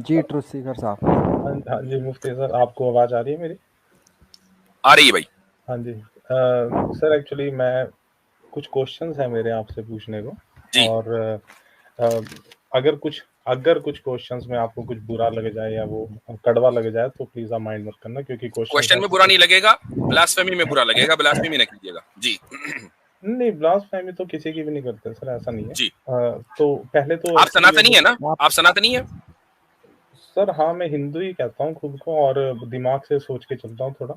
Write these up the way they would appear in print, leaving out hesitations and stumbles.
जी truth Sikar साहब। हाँ हाँ जी मुफ्ती सर, आपको आवाज़ आ रही है मेरी? आ रही है भाई। हाँ जी सर, एक्चुअली मैं कुछ क्वेश्चंस हैं मेरे आपसे पूछने को। जी। और अगर कुछ क्वेश्चंस में आपको कुछ बुरा लग जाए या वो कड़वा लग जाए तो प्लीज आप माइंड मत करना, क्योंकि क्वेश्चन में बुरा नहीं लगेगा, ब्लास्फेमी में बुरा लगेगा, ब्लास्फेमी नहीं कीजिएगा जी। नहीं, ब्लास्फेमी तो किसी की भी नहीं करते सर, ऐसा नहीं है। जी। तो पहले तो आप सनातनी है ना? आप सनातनी है सर? हाँ, मैं हिंदू ही कहता हूँ खुद को, और दिमाग से सोच के चलता हूँ थोड़ा।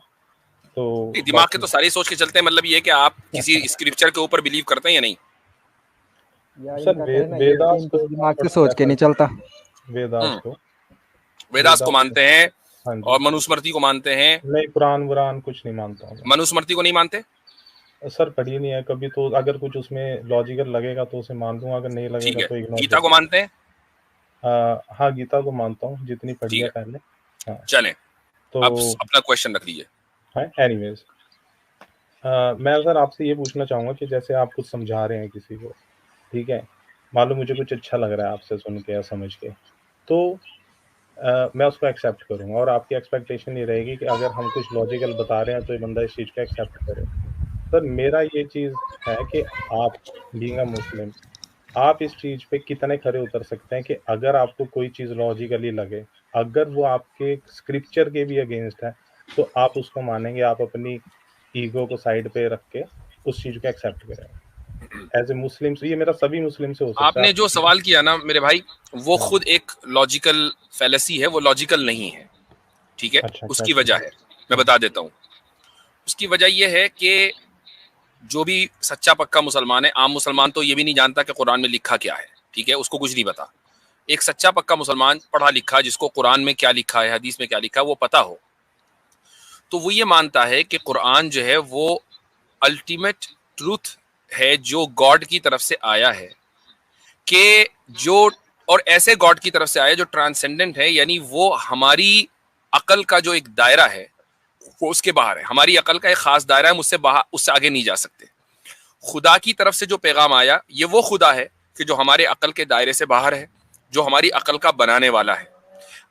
तो दिमाग के तो सारे सोच के चलते हैं, मतलब ये कि आप किसी स्क्रिप्चर के ऊपर बिलीव करते हैं या नहीं? सर वेदास को दिमाग से सोच के नहीं चलता। वेदास को मानते हैं हाँ जी। और मनुस्मृति को मानते हैं। नहीं, कुरान कुछ नहीं मानता हूँ। मनुस्मृति को नहीं मानते? सर पढ़ी नहीं है कभी, तो अगर कुछ उसमें लॉजिकल लगेगा तो उसे मान लूंगा, अगर नहीं लगेगा तो इग्नोर। गीता को मानते हैं? हाँ, गीता को मानता हूँ, जितनी पढ़ी है पहले। हाँ। चले तो अब अपना क्वेश्चन रख लीजिए। हाँ, एनीवेज मैं सर आपसे ये पूछना चाहूंगा कि जैसे आप कुछ समझा रहे हैं किसी को, ठीक है, मालूम मुझे कुछ अच्छा लग रहा है आपसे सुन के या समझ के, तो मैं उसको एक्सेप्ट करूंगा, और आपकी एक्सपेक्टेशन ये रहेगी कि अगर हम कुछ लॉजिकल बता रहे हैं तो ये बंदा इस चीज़ को एक्सेप्ट करे। सर मेरा ये चीज़ है कि आप बीइंग अ मुस्लिम, आप इस चीज़ पे कितने खरे उतर सकते हैं कि अगर आपको कोई चीज़ लॉजिकली लगे, अगर वो आपके स्क्रिप्चर के भी अगेंस्ट है, तो आप उसको मानेंगे, आप अपनी ईगो को साइड पे रख के उस चीज़ को एक्सेप्ट करेंगे एज ए मुस्लिम। ये मेरा सभी मुस्लिम से हो सकता है। आपने जो सवाल किया ना मेरे भाई, वो खुद एक लॉजिकल फैलेसी है, वो लॉजिकल नहीं है, ठीक है? अच्छा, उसकी वजह है, मैं बता देता हूँ। उसकी वजह यह है कि जो भी सच्चा पक्का मुसलमान है, आम मुसलमान तो ये भी नहीं जानता कि कुरान में लिखा क्या है, ठीक है? उसको कुछ नहीं पता। एक सच्चा पक्का मुसलमान पढ़ा लिखा, जिसको कुरान में क्या लिखा है, हदीस में क्या लिखा है वो पता हो, तो वो ये मानता है कि कुरान जो है वो अल्टीमेट ट्रूथ है, जो गॉड की तरफ से आया है, कि जो और ऐसे गॉड की तरफ से आया जो ट्रांसेंडेंट है, यानी वो हमारी अकल का जो एक दायरा है वो उसके बाहर है। हमारी अकल का एक खास दायरा है, मुझसे बाहर, उससे आगे नहीं जा सकते। खुदा की तरफ से जो पैगाम आया, ये वो खुदा है कि जो हमारे अकल के दायरे से बाहर है, जो हमारी अकल का बनाने वाला है।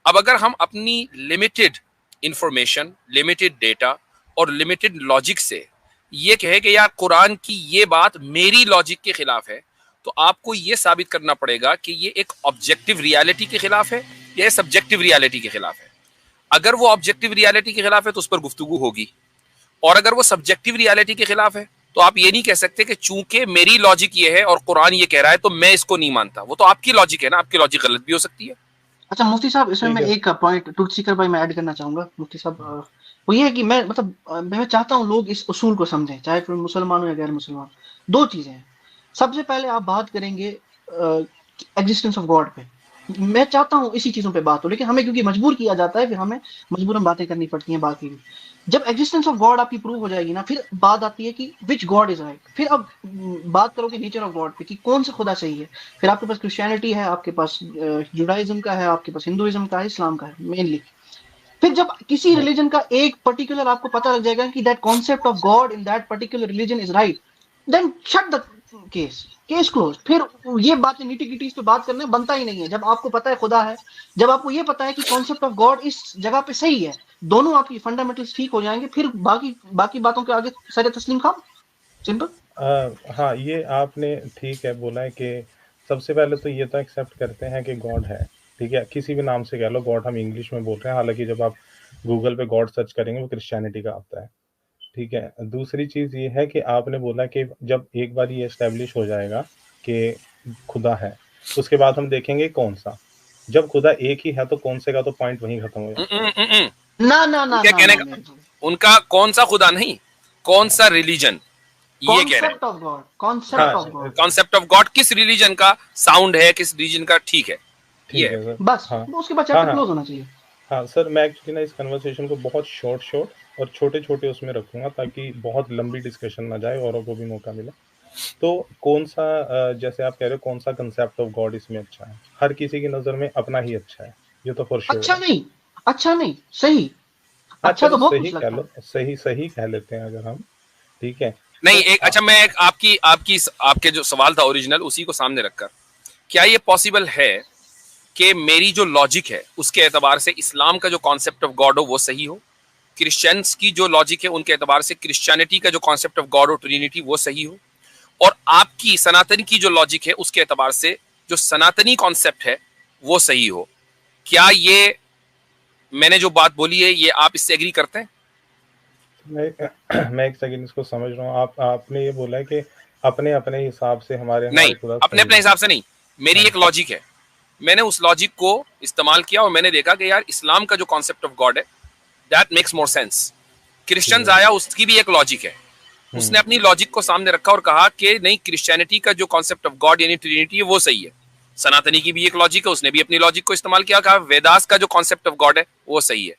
अब अगर हम अपनी लिमिटेड इंफॉर्मेशन, लिमिटेड डेटा और लिमिटेड लॉजिक से ये कहे कि यार कुरान की ये बात मेरी लॉजिक के खिलाफ है, तो आपको ये साबित करना पड़ेगा कि ये एक ऑब्जेक्टिव रियलिटी के खिलाफ है या सब्जेक्टिव रियलिटी के खिलाफ है। अगर वो ऑब्जेक्टिव रियलिटी के खिलाफ है तो उस पर गुफ्तगू होगी, और अगर वो सब्जेक्टिव रियलिटी के खिलाफ है तो आप ये नहीं कह सकते कि चूंकि मेरी लॉजिक ये है और कुरान ये कह रहा है तो मैं इसको नहीं मानता। वो तो आपकी लॉजिक है ना, आपकी लॉजिक गलत भी हो सकती है। अच्छा मुफ्ती साहब, इसमें मैं एक पॉइंट ट्रुथ सीकर भाई मैं ऐड करना चाहूंगा। मुफ्ती साहब, वो ये है कि मैं चाहता हूँ लोग इस उसूल को समझें, चाहे फिर मुसलमान हो या गैर मुसलमान। दो चीजें हैं। सबसे पहले आप बात करेंगे एग्जिस्टेंस ऑफ गॉड पे, मैं चाहता हूँ इसी चीजों पे बात हो, लेकिन हमें क्योंकि मजबूर किया जाता है, फिर हमें मजबूरन बातें करनी पड़ती हैं बाकी भी। जब एग्जिस्टेंस ऑफ गॉड आपकी प्रूव हो जाएगी ना, फिर बात आती है कि विच गॉड इज राइट। फिर अब बात करोगे नेचर ऑफ गॉड पे कि कौन सा खुदा सही है। फिर आपके पास क्रिश्चियनिटी है, आपके पास जुडाइज्म का है, आपके पास हिंदुइज्म का है, इस्लाम का है मेनली। फिर जब किसी रिलीजन का एक पर्टिकुलर आपको पता लग जाएगा कि that concept of God in that particular religion is right, then shut the case close. फिर ये बातें नीटी गिटीज पे बात करने बनता ही नहीं है। जब आपको पता है खुदा है, जब आपको ये पता है कि कॉन्सेप्ट ऑफ गॉड इस जगह पे सही है, दोनों आपकी फंडामेंटल्स ठीक हो जाएंगे, फिर बाकी बातों के आगे सर तस्लीम खाम, सिंपल। हाँ, ये आपने ठीक है बोला है कि सबसे पहले तो ये तो एक्सेप्ट करते हैं कि गॉड है, ठीक है, किसी भी नाम से कह लो, गॉड हम इंग्लिश में बोल रहे हैं, हालांकि जब आप गूगल पे गॉड सर्च करेंगे वो क्रिश्चियनिटी का आता है, ठीक है। दूसरी चीज़ ये है कि आपने बोला कि जब एक बार ये एस्टेब्लिश हो जाएगा कि खुदा है, उसके बाद हम देखेंगे कौन सा। जब खुदा एक ही है तो कौन से का तो पॉइंट वहीं खत्म हो जाएगा। ना क्या कहने का उनका कौन सा खुदा नहीं, कौन सा रिलीजन, ये कह रहे हैं। कॉन्सेप्ट ऑफ गॉड किस रिलीजन का साउंड है, किस रिलीजन का ठीक है, ठीक है सर। बस उसके बाद चैप्टर क्लोज होना चाहिए। हाँ सर, मैं एक्चुअली ना इस कन्वर्सेशन को बहुत शॉर्ट और छोटे उसमें रखूंगा ताकि बहुत लंबी डिस्कशन ना जाए, औरों को भी मौका मिले। तो कौन सा जैसे आप कह रहे हो कौन सा कंसेप्ट ऑफ गॉड इसमें अच्छा है, हर किसी की नजर में अपना ही अच्छा है, ये तो फॉर श्योर। अच्छा नहीं सही, अच्छा तो बहुत कुछ लगता है। सही कह लेते हैं अगर हम, ठीक है। नहीं एक अच्छा, मैं एक आपके जो सवाल था ओरिजिनल, उसी को सामने रखकर, क्या ये पॉसिबल है कि मेरी जो लॉजिक है उसके एतबार से इस्लाम का जो कॉन्सेप्ट ऑफ गॉड हो वो सही हो, क्रिश्चियंस की जो लॉजिक है उनके एतबार से क्रिश्चियनिटी का जो कॉन्सेप्ट ऑफ गॉड और ट्रिनिटी वो सही हो, और आपकी सनातनी की जो लॉजिक है उसके एतबार से जो सनातनी कॉन्सेप्ट है वो सही हो। क्या ये मैंने जो बात बोली है ये आप इससे एग्री करते हैं? मैं एक सेकंड इसको समझ रहा हूँ। आपने ये बोला है कि अपने अपने हिसाब से हमारे नहीं, खुदा अपने अपने हिसाब से नहीं, मेरी एक लॉजिक है, मैंने उस लॉजिक को इस्तेमाल किया और मैंने देखा कि यार इस्लाम का जो कॉन्सेप्ट ऑफ गॉड है that makes more sense. Christians आया, उसकी भी एक लॉजिक है, उसने अपनी लॉजिक को सामने रखा और कहा कि नहीं, क्रिश्चियनिटी का जो कॉन्सेप्ट ऑफ गॉड यानी ट्रिनिटी है वो सही है। सनातनी की भी एक लॉजिक है, उसने भी अपनी लॉजिक को इस्तेमाल किया, कहा वेदास का जो कॉन्सेप्ट ऑफ गॉड है वो सही है।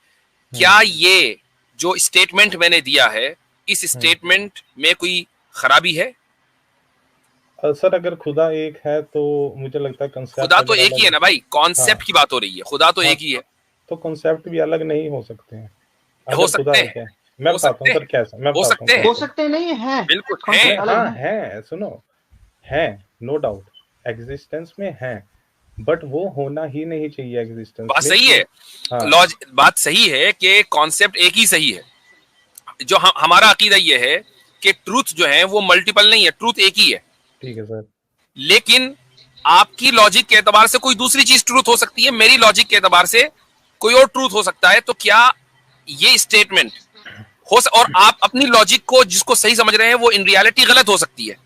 क्या ये जो स्टेटमेंट मैंने दिया है इस स्टेटमेंट में कोई खराबी है? सर अगर खुदा एक है तो मुझे लगता है कंसेप्ट खुदा तो एक ही है ना भाई, कॉन्सेप्ट की बात हो रही है, खुदा तो एक ही है। तो कॉन्सेप्ट भी अलग नहीं हो सकते हैं? हो सकते हैं, मैं बताता हूँ सर कैसा। मैं हो सकते हैं, हो सकते नहीं है, बिल्कुल है, हाँ है, सुनो, है, नो डाउट एग्जिस्टेंस में है, बट वो होना ही नहीं चाहिए एग्जिस्टेंस। बात सही है, बात सही है कि कॉन्सेप्ट एक ही सही है। जो हमारा अकीदा ये है कि ट्रूथ जो है वो मल्टीपल नहीं है, ट्रूथ एक ही है। ठीक है सर, लेकिन आपकी लॉजिक के एतबार से कोई दूसरी चीज ट्रूथ हो सकती है, मेरी लॉजिक के एतबार से कोई और ट्रूथ हो सकता है। तो क्या ये स्टेटमेंट और आप अपनी लॉजिक को जिसको सही समझ रहे हैं वो इन रियलिटी गलत हो सकती है,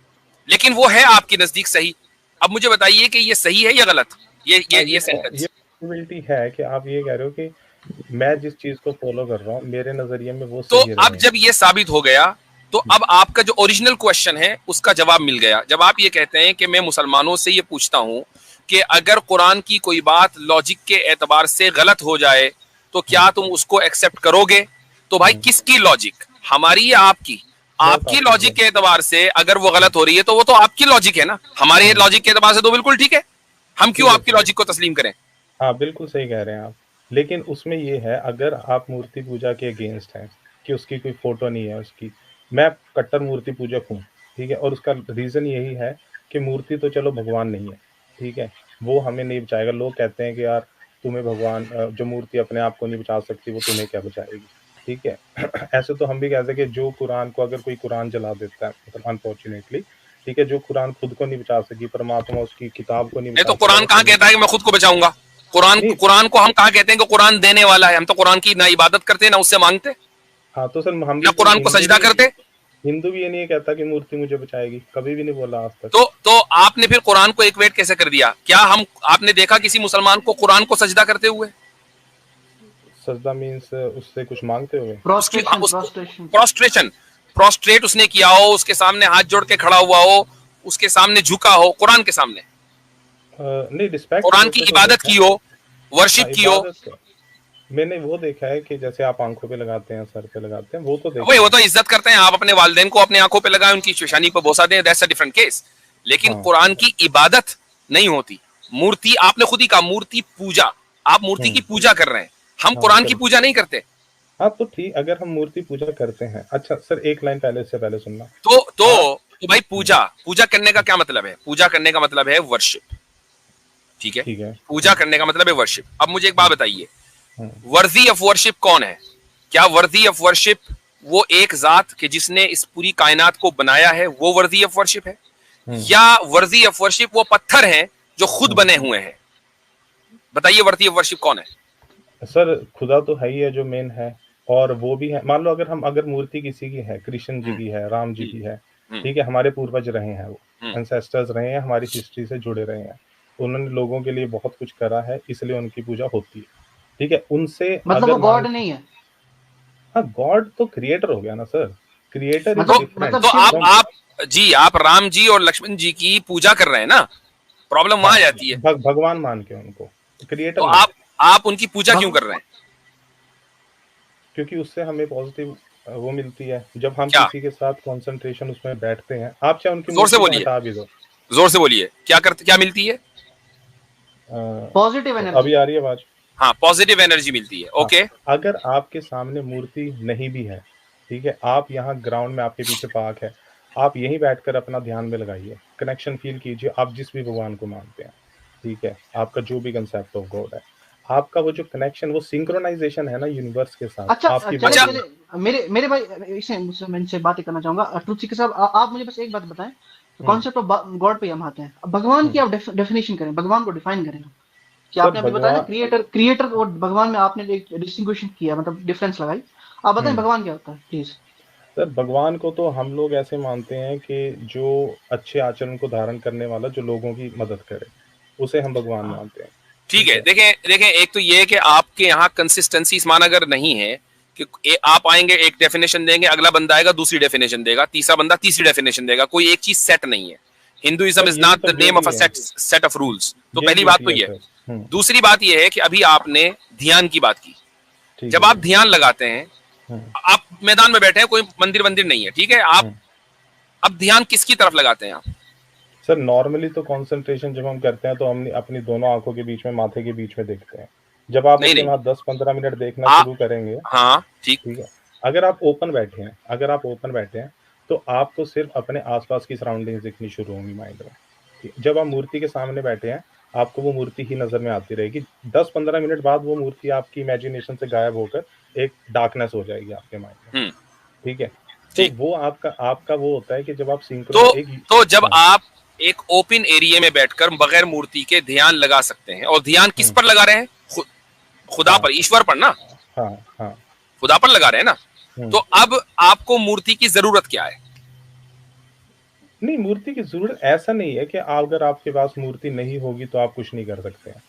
लेकिन वो है आपके नजदीक सही। अब मुझे बताइए कि ये सही है या गलत? ये सेंटेंस पॉसिबिलिटी है कि आप ये कह रहे हो कि मैं जिस चीज को फॉलो कर रहा हूँ मेरे नजरिए में वो तो सही है। अब जब ये साबित हो गया तो अब आपका जो ओरिजिनल क्वेश्चन है उसका जवाब मिल गया। जब आप ये कहते हैं कि मैं मुसलमानों से ये पूछता हूं कि अगर कुरान की कोई बात लॉजिक के एतबार से गलत हो जाए तो क्या तुम उसको एक्सेप्ट करोगे? तो भाई किसकी लॉजिक, हमारी या आपकी? आपकी लॉजिक के एतबार से अगर वो गलत हो रही है तो वो तो आपकी लॉजिक है ना, हमारे लॉजिक के एतबार से तो बिल्कुल ठीक है। हम क्यों आपकी लॉजिक को तस्लीम करें? हाँ बिल्कुल सही कह रहे हैं आप, लेकिन उसमें ये है अगर आप मूर्ति पूजा के अगेंस्ट हैं कि उसकी कोई फोटो नहीं है उसकी, मैं कट्टर मूर्ति पूजक हूँ, ठीक है, और उसका रीजन यही है कि मूर्ति तो चलो भगवान नहीं है, ठीक है, वो हमें नहीं बचाएगा। लोग कहते हैं कि यार तुम्हें भगवान, जो मूर्ति अपने आप को नहीं बचा सकती वो तुम्हें क्या बचाएगी, ठीक है। ऐसे तो हम भी कहते हैं कि जो कुरान को, अगर कोई कुरान जला देता है, मतलब अनफॉर्चुनेटली, ठीक है, जो कुरान खुद को नहीं बचा सकी, परमात्मा उसकी किताब को नहीं बचा, तो कुरान कहाँ कहता है कि मैं खुद को बचाऊंगा? कुरान को हम कहाँ कहते हैं कि कुरान देने वाला है? हम तो कुरान की ना इबादत करते ना उससे मांगते। हाँ तो सर हम ना कुरान को सजदा करते। हिंदू भी ये नहीं कहता कि मूर्ति मुझे बचाएगी, कभी भी नहीं बोला आज तक। तो आपने फिर कुरान को इक्वेट कैसे कर दिया? क्या आपने देखा किसी मुसलमान को कुरान को सजदा करते हुए? सजदा मींस उससे कुछ मांगते हुए? प्रोस्ट्रेट उसने किया हो, उसके सामने हाथ जोड़ के खड़ा हुआ हो, उसके सामने झुका हो, कुरान के सामने नहीं, रिस्पेक्ट, कुरान की इबादत की हो, वर्शिप की हो। मैंने वो देखा है कि जैसे आप आंखों पे लगाते हैं, सर पे लगाते हैं, वो तो वो तो इज्जत करते हैं। आप अपने वालिदैन को अपने आंखों पे लगाएं, उनकी पेशानी पे बोसा दें, दैट्स अ डिफरेंट केस। लेकिन कुरान की इबादत नहीं होती। मूर्ति, आपने खुद ही कहा मूर्ति पूजा, आप मूर्ति की पूजा कर रहे हैं, हम कुरान की पूजा नहीं करते। हाँ तो ठीक, अगर हम मूर्ति पूजा करते हैं, अच्छा सर एक लाइन पहले से पहले सुनना। तो भाई पूजा करने का क्या मतलब है? पूजा करने का मतलब है वर्शिप, ठीक है, पूजा करने का मतलब है वर्शिप। अब मुझे एक बात बताइए, वर्दी ऑफ वर्शिप कौन है? क्या वर्दी ऑफ वर्शिप वो एक जात के जिसने इस पूरी कायनात को बनाया है वो वर्दी ऑफ वर्शिप है, या वर्दी ऑफ वर्शिप वो पत्थर हैं जो खुद बने हुए हैं? बताइए वर्दी ऑफ वर्शिप कौन है? सर खुदा तो है ही है जो मेन है, और वो भी है। मान लो अगर मूर्ति किसी की है, कृष्ण जी की है, राम जी की है, ठीक है, हमारे पूर्वज रहे हैं, वो एंसेस्टर्स रहे हैं, हमारी हिस्ट्री से जुड़े रहे हैं, उन्होंने लोगों के लिए बहुत कुछ करा है, इसलिए उनकी पूजा होती है, ठीक है। उनसे मतलब वो गॉड नहीं है। हाँ, गॉड तो क्रिएटर हो गया ना सर, क्रिएटर तो आप राम जी और लक्ष्मण जी की पूजा कर रहे हैं ना, प्रॉब्लम वहां जाती है। भगवान मान के उनको क्रिएटर, तो आप उनकी पूजा क्यों कर रहे हैं? क्योंकि उससे हमें पॉजिटिव वो मिलती है जब हम किसी के साथ कंसंट्रेशन उसमें बैठते हैं। आप चाहे उनकी जोर से बोलिए, जोर से बोलिए, क्या मिलती है? Positive energy. अभी आ रही है आवाज? हाँ, पॉजिटिव एनर्जी मिलती है। ओके, अगर आपके सामने मूर्ति नहीं भी है, ठीक है, आप यहाँ ग्राउंड में, आपके पीछे पार्क है, आप यहीं बैठकर अपना ध्यान में लगाइए, कनेक्शन फील कीजिए, आप जिस भी भगवान को मानते हैं, ठीक है, आपका जो भी कंसेप्ट ऑफ गॉड है, आपका वो जो कनेक्शन, वो सिंक्रोनाइजेशन है ना यूनिवर्स के साथ। अच्छा आपकी चले body- चले मेरे भाई मैं इनसे बात करना चाहूंगा। ट्रुथ सीकर साहब, आप मुझे बस एक बात बताएं, कॉन्सेप्ट ऑफ गॉड पे हम आते हैं। अब भगवान की आप डेफिनेशन करें, भगवान को डिफाइन करें कि सर, आपने अभी बताया क्रिएटर और भगवान में आपने एक डिस्टिंग्विशन किया, मतलब डिफरेंस लगाई। आप बताएं भगवान क्या होता है प्लीज। सर, भगवान को तो हम लोग ऐसे मानते हैं कि जो अच्छे आचरण को धारण करने वाला, जो लोगों की मदद करे, उसे हम भगवान मानते हैं। ठीक है, देखें एक तो ये है कि आपके यहाँ कंसिस्टेंसी इस मान अगर नहीं है कि आप आएंगे एक डेफिनेशन देंगे, अगला बंदा आएगा दूसरी डेफिनेशन देगा, तीसरा बंदा तीसरी डेफिनेशन देगा, कोई एक चीज सेट नहीं है। Hinduism is not the name of a set of rules. तो पहली बात तो ये। दूसरी बात ये है कि अभी आपने ध्यान की बात की। जब आप ध्यान लगाते हैं, आप मैदान में बैठे हैं, कोई मंदिर नहीं है, ठीक है, आप अब ध्यान किसकी तरफ लगाते हैं आप? सर, नॉर्मली तो कंसंट्रेशन जब हम करते हैं तो हम अपनी दोनों आंखों के बीच में, माथे के बीच में देखते हैं। जब आप उसके बाद 10-15 मिनट देखना शुरू करेंगे, हाँ ठीक है, अगर आप ओपन बैठे हैं तो आपको सिर्फ अपने आसपास की सराउंडिंग्स दिखनी शुरू होंगी माइंड में। जब आप मूर्ति के सामने बैठे हैं, आपको वो मूर्ति ही नजर में आती रहेगी। 10-15 मिनट बाद वो मूर्ति आपकी इमेजिनेशन से गायब होकर एक डार्कनेस हो जाएगी आपके माइंड में, ठीक है। तो वो आपका वो होता है कि जब आप तो जब आप एक ओपन एरिया में बैठकर बगैर मूर्ति के ध्यान लगा सकते हैं, और ध्यान किस पर लगा रहे हैं? खुदा पर, ईश्वर पर ना। हाँ, खुदा पर लगा रहे हैं ना। तो अब आपको मूर्ति की जरूरत क्या है? नहीं, मूर्ति की जरूरत ऐसा नहीं है कि अगर आपके पास मूर्ति नहीं होगी तो आप कुछ नहीं कर सकते हैं,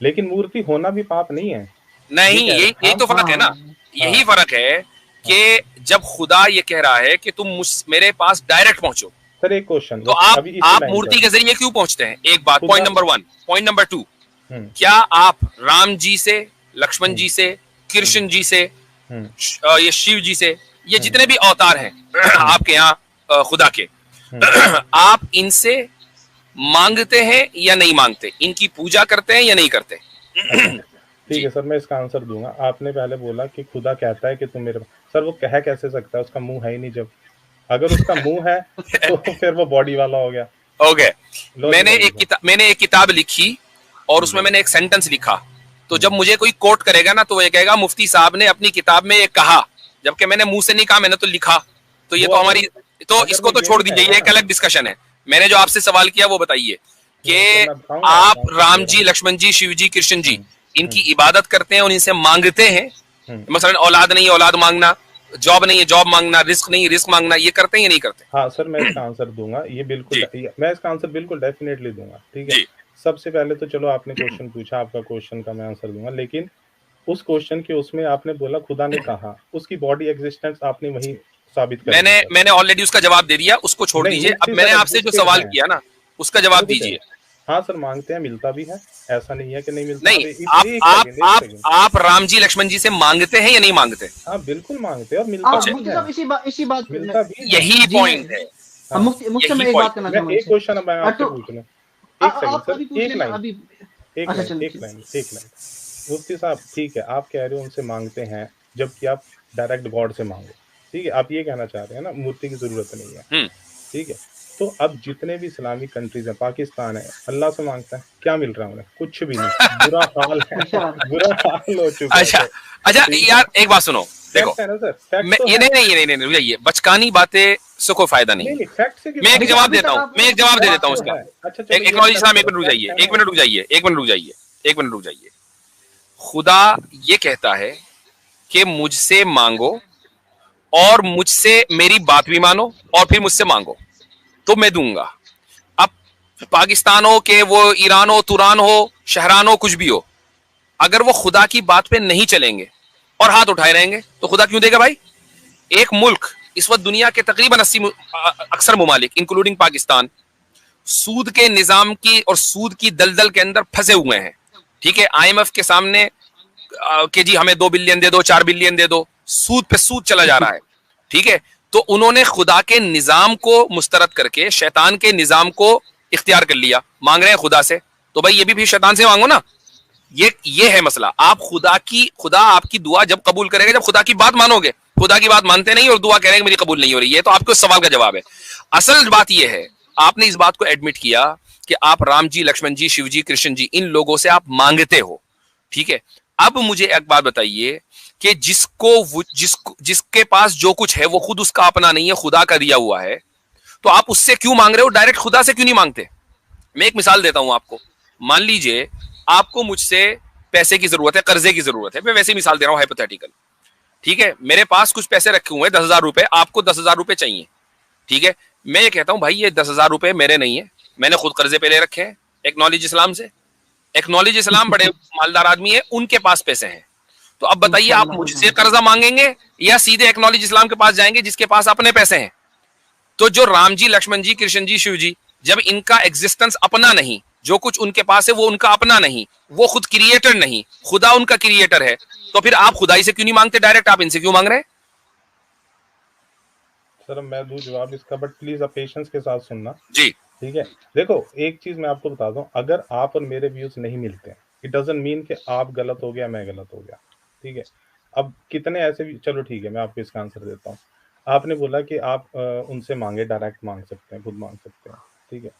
लेकिन मूर्ति होना भी पाप नहीं है। नहीं, यही तो फर्क है ना। यही फर्क है कि जब खुदा ये कह रहा है कि तुम मेरे पास डायरेक्ट पहुंचो। सर, एक क्वेश्चन, तो आप मूर्ति के जरिए क्यों पहुंचते हैं? एक बात, पॉइंट नंबर 1। पॉइंट नंबर 2, क्या आप राम जी से, लक्ष्मण जी से, कृष्ण जी से, ये शिव जी से, ये जितने भी अवतार हैं आपके यहाँ खुदा के, आप इनसे मांगते हैं या नहीं मांगते? इनकी पूजा करते हैं या नहीं करते? ठीक है सर, मैं इसका आंसर दूंगा। आपने पहले बोला कि खुदा कहता है कि तुम मेरे, सर वो कह कैसे सकता है? उसका मुंह है ही नहीं। जब अगर उसका मुंह है तो फिर वो बॉडी वाला हो गया। ओके, मैंने एक किताब लिखी और उसमें मैंने एक सेंटेंस लिखा, तो जब मुझे कोई कोट करेगा ना, तो वो ये कहेगा मुफ्ती साहब ने अपनी किताब में ये कहा, जबकि मैंने मुंह से नहीं कहा, मैंने तो लिखा। तो ये तो हमारी, तो इसको तो छोड़ दीजिए, ये एक अलग डिस्कशन है। मैंने जो आपसे सवाल किया वो बताइए कि आप राम जी, लक्ष्मण जी, शिव जी, कृष्ण जी, इनकी इबादत करते हैं और इनसे मांगते हैं? मसलन औलाद नहीं है औलाद मांगना, जॉब नहीं है जॉब मांगना, रिस्क नहीं रिस्क मांगना, ये करते हैं या नहीं करते? हाँ सर, मैं इसका आंसर दूंगा। ये बिल्कुल, मैं इसका आंसर बिल्कुल डेफिनेटली दूंगा, ठीक है। सबसे पहले तो चलो आपने क्वेश्चन पूछा, आपका क्वेश्चन का मैं आंसर दूंगा, लेकिन उस क्वेश्चन के उसमें आपने बोला खुदा ने कहा, उसकी बॉडी एग्जिस्टेंस आपने वही साबित कर मैंने ऑलरेडी उसका जवाब दे दिया, उसको छोड़ दीजिए। अब मैंने आपसे जो सवाल किया ना, उसका जवाब दीजिए। हाँ सर, मांगते हैं, मिलता भी है, ऐसा नहीं है कि नहीं मिलता। नहीं, आप राम जी लक्ष्मण जी से मांगते हैं या नहीं मांगते? हाँ बिल्कुल मांगते हैं और मिलता भी है। इसी बात मिलता भी है। यही पॉइंट है। मुफ्ती मैं एक बात करना चाहूंगा। एक क्वेश्चन मैं आपसे पूछ लूं, एक सेकंड सर, एक लाइन। मुफ्ती साहब, ठीक है, आप कह रहे हो उनसे मांगते हैं, जबकि आप डायरेक्ट गॉड से मांगो, ठीक है, आप ये कहना चाह रहे हैं ना, मूर्ति की जरूरत नहीं है, ठीक है। तो अब जितने भी इस्लामिक कंट्रीज हैं, पाकिस्तान है, अल्लाह से मांगता है, क्या मिल रहा है उन्हें? कुछ भी नहीं, बुरा हाल है, बुरा हाल हो चुका है। अच्छा यार, एक बात सुनो, देखो ये नहीं रुक जाइए, बचकानी बातें से कोई फायदा नहीं। मैं एक जवाब देता हूँ, मैं एक जवाब दे देता हूँ उसका। एक मिनट रुक जाइए। खुदा ये कहता है कि मुझसे मांगो और मुझसे मेरी बात भी मानो और फिर मुझसे मांगो तो मैं दूंगा। अब पाकिस्तान हो के वो ईरान हो, तुरान हो, शहरान हो, कुछ भी हो, अगर वो खुदा की बात पे नहीं चलेंगे और हाथ उठाए रहेंगे तो खुदा क्यों देगा भाई? एक मुल्क इस वक्त दुनिया के तकरीबन 80 अक्सर ममालिक इंक्लूडिंग पाकिस्तान सूद के निजाम की और सूद की दलदल के अंदर फंसे हुए हैं, ठीक है। IMF के सामने कि जी हमें 2 बिलियन दे दो, 4 बिलियन दे दो, सूद पे सूद चला जा रहा है, ठीक है। तो उन्होंने खुदा के निजाम को मुस्तरद करके शैतान के निजाम को इख्तियार कर लिया, मांग रहे हैं खुदा से, तो भाई ये भी शैतान से मांगो ना। ये है मसला। आप खुदा आपकी दुआ जब कबूल करेगा जब खुदा की बात मानोगे। खुदा की बात मानते नहीं और दुआ कह रहे हैं मेरी कबूल नहीं हो रही है, तो आपके उस सवाल का जवाब है। असल बात यह है, आपने इस बात को एडमिट किया कि आप राम जी, लक्ष्मण जी, शिव जी, कृष्ण जी, इन लोगों से आप मांगते हो, ठीक है। अब मुझे एक बात बताइए कि जिसके पास जो कुछ है वो खुद उसका अपना नहीं है, खुदा का दिया हुआ है, तो आप उससे क्यों मांग रहे हो? डायरेक्ट खुदा से क्यों नहीं मांगते? मैं एक मिसाल देता हूं आपको। मान लीजिए आपको मुझसे पैसे की जरूरत है, कर्जे की जरूरत है, मैं वैसे ही मिसाल दे रहा हूं हाइपोथेटिकल, ठीक है। मेरे पास कुछ पैसे रखे हुए हैं 10,000 रुपए, आपको 10,000 रुपए चाहिए, ठीक है। मैं ये कहता हूं भाई ये 10,000 रुपए मेरे नहीं है, मैंने खुद कर्जे पे ले रखे हैं, एक्नॉलेज इस्लाम से। एक्नॉलेज इस्लाम बड़े मालदार आदमी है, उनके पास पैसे हैं। तो अब बताइए आप मुझसे कर्जा मांगेंगे या सीधे एक्नॉलेज इस्लाम के पास जाएंगे जिसके पास अपने पैसे हैं? तो जो राम जी, लक्ष्मण जी, कृष्ण जी, शिव जी, जब इनका एग्जिस्टेंस अपना नहीं, जो कुछ उनके पास है वो उनका अपना नहीं, वो खुद क्रिएटर नहीं, खुदा उनका क्रिएटर है, तो फिर आप खुदाई से क्यों नहीं मांगते डायरेक्ट? आप इनसे क्यों मांग रहे हैं? सर मैं दूं जवाब इसका, बट प्लीज आप पेशेंस के साथ सुनना जी। ठीक है। देखो एक चीज मैं आपको बता दूं, अगर आप और मेरे व्यूज नहीं मिलते हैं, इट डजंट मीन कि आप गलत हो गया, मैं गलत हो गया, ठीक है। अब कितने ऐसे भी, चलो ठीक है मैं आपको इसका आंसर देता हूँ। आपने बोला कि आप उनसे मांगे, डायरेक्ट मांग सकते हैं, खुद मांग सकते हैं, ठीक है।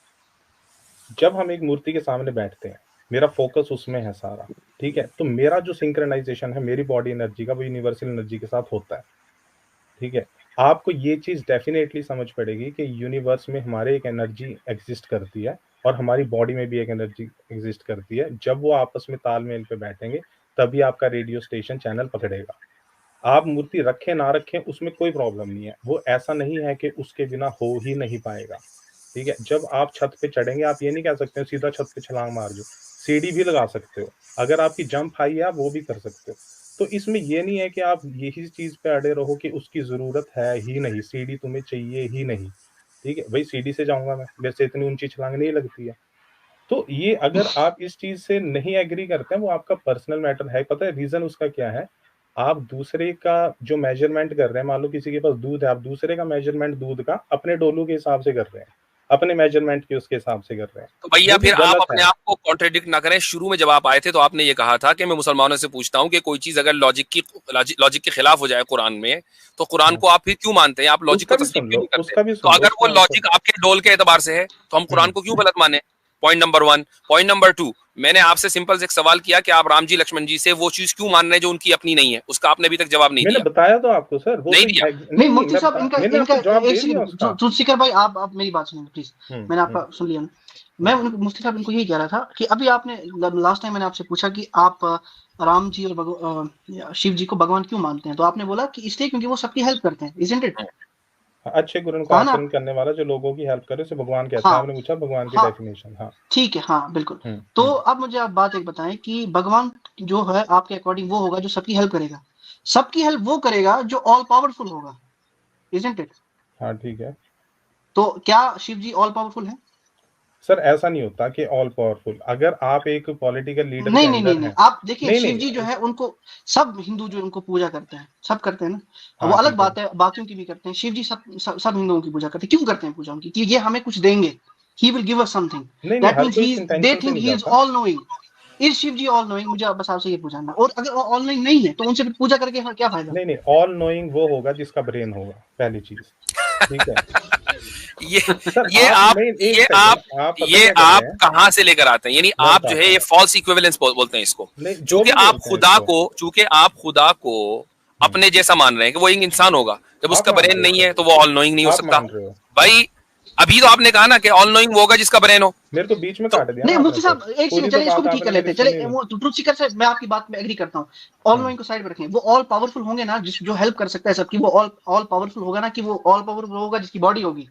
जब हम एक मूर्ति के सामने बैठते हैं, मेरा फोकस उसमें है सारा, ठीक है, तो मेरा जो सिंक्रोनाइजेशन है मेरी बॉडी एनर्जी का, वो यूनिवर्सल एनर्जी के साथ होता है, ठीक है। आपको ये चीज डेफिनेटली समझ पड़ेगी कि यूनिवर्स में हमारे एक एनर्जी एग्जिस्ट करती है और हमारी बॉडी में भी एक एनर्जी एग्जिस्ट करती है। जब वो आपस में तालमेल पे बैठेंगे तभी आपका रेडियो स्टेशन चैनल पकड़ेगा। आप मूर्ति रखें ना रखें उसमें कोई प्रॉब्लम नहीं है, वो ऐसा नहीं है कि उसके बिना हो ही नहीं पाएगा, ठीक है। जब आप छत पे चढ़ेंगे आप ये नहीं कह सकते सीधा छत पे छलांग मार दो, सीढ़ी भी लगा सकते हो, अगर आपकी जंप हाई है आप वो भी कर सकते हो। तो इसमें ये नहीं है कि आप यही चीज पे अड़े रहो कि उसकी जरूरत है ही नहीं, सीढ़ी तुम्हें चाहिए ही नहीं, ठीक है। भाई सीढ़ी से जाऊंगा मैं, वैसे इतनी ऊंची छलांग नहीं लगती है। तो ये अगर आप इस चीज से नहीं एग्री करते हैं वो आपका पर्सनल मैटर है। पता है रीजन उसका क्या है? आप दूसरे का जो मेजरमेंट कर रहे हैं, मान लो किसी के पास दूध है, आप दूसरे का मेजरमेंट दूध का अपने डोलू के हिसाब से कर रहे हैं, अपने मेजरमेंट के उसके हिसाब से कर रहे हैं। तो भैया फिर आप अपने आप को कॉन्ट्रडिक्ट ना करें। शुरू में जब आप आए थे तो आपने ये कहा था कि मैं मुसलमानों से पूछता हूं कि कोई चीज अगर लॉजिक के खिलाफ हो जाए कुरान में, तो कुरान को आप फिर क्यों मानते हैं? आप लॉजिक को तस्लीम क्यों नहीं करते? तो अगर वो लॉजिक आपके डोल के एतबार से है तो हम कुरान को क्यों गलत माने? Point number 1। पॉइंट नंबर 2, मैंने आपसे सिंपल से एक सवाल किया कि आप राम जी, लक्ष्मण जी से वो चीज क्यों मान रहे हैं जो उनकी अपनी नहीं है, उसका आपने अभी तक जवाब नहीं दिया। मैंने बताया तो आपको सर, वो नहीं दिया। नहीं मुफ्ती साहब इनका एक सीकर भाई आप मेरी बात सुनिए प्लीज, मैंने आपका सुन लिया। मैं मुफ्ती साहब इनको यही कह रहा था कि अभी आपने लास्ट टाइम मैंने आपसे पूछा कि आप राम जी और शिव जी को भगवान क्यों मानते हैं, तो आपने बोला कि इसलिए क्योंकि वो सबकी हेल्प करते हैं, इजंट इट? अच्छे गुरु को आचरण करने वाला जो लोगों की हेल्प करे उसे भगवान कहते हैं। आपने पूछा भगवान की डेफिनेशन। हाँ ठीक है, हाँ बिल्कुल। तो अब मुझे आप बात एक बताएं कि भगवान जो है आपके अकॉर्डिंग वो होगा जो सबकी हेल्प करेगा। सबकी हेल्प वो करेगा जो ऑल पावरफुल होगा, इजंट इट? हाँ ठीक है। तो क्या शिव जी ऑल पावरफुल है? सर ऐसा नहीं होता कि ऑल पावरफुल। अगर आप एक पॉलिटिकल लीडर नहीं, आप देखिए शिव जी जो है उनको सब हिंदू जो उनको पूजा करते हैं, सब करते हैं ना। हाँ, वो अलग बात है, बाकियों की भी करते हैं। शिव जी सब हिंदुओं की पूजा करते हैं। क्यों करते हैं पूजा उनकी? कि ये हमें कुछ देंगे, he will give us something, that means they think he is all knowing. Is Shiv ji all knowing? मुझे बस आपसे ये पूछना है। और अगर ऑल नोइंग नहीं है तो उनसे पूजा करके क्या फायदा? नहीं, ऑल नोइंग वो होगा जिसका ब्रेन होगा, पहली चीज, ठीक है। ये आप कहां से लेकर आते हैं? यानी आप जो है ये फॉल्स इक्विवेलेंस बोलते हैं इसको। चूंकि आप खुदा को अपने जैसा मान रहे हैं कि वो एक इंसान होगा, जब उसका ब्रेन नहीं है तो वो ऑल नोइंग नहीं हो सकता। भाई अभी तो आपने कहा ना कि ऑल नोइंग वो होगा जिसका ब्रेन हो। मेरे को बीच में काट दिया। नहीं मुफ्ती साहब एक सेकंड, चलिए इसको भी ठीक कर लेते हैं। चलिए वो ट्रुथ सीकर से मैं आपकी बात में एग्री करता हूँ। ऑल नोइंग को साइड पर रखें। वो ऑल पावरफुल होंगे ना, जो हेल्प कर सकता है सबकी, वो ऑल पावरफुल होगा ना, कि वो ऑल पावरफुल होगा जिसकी बॉडी होगी।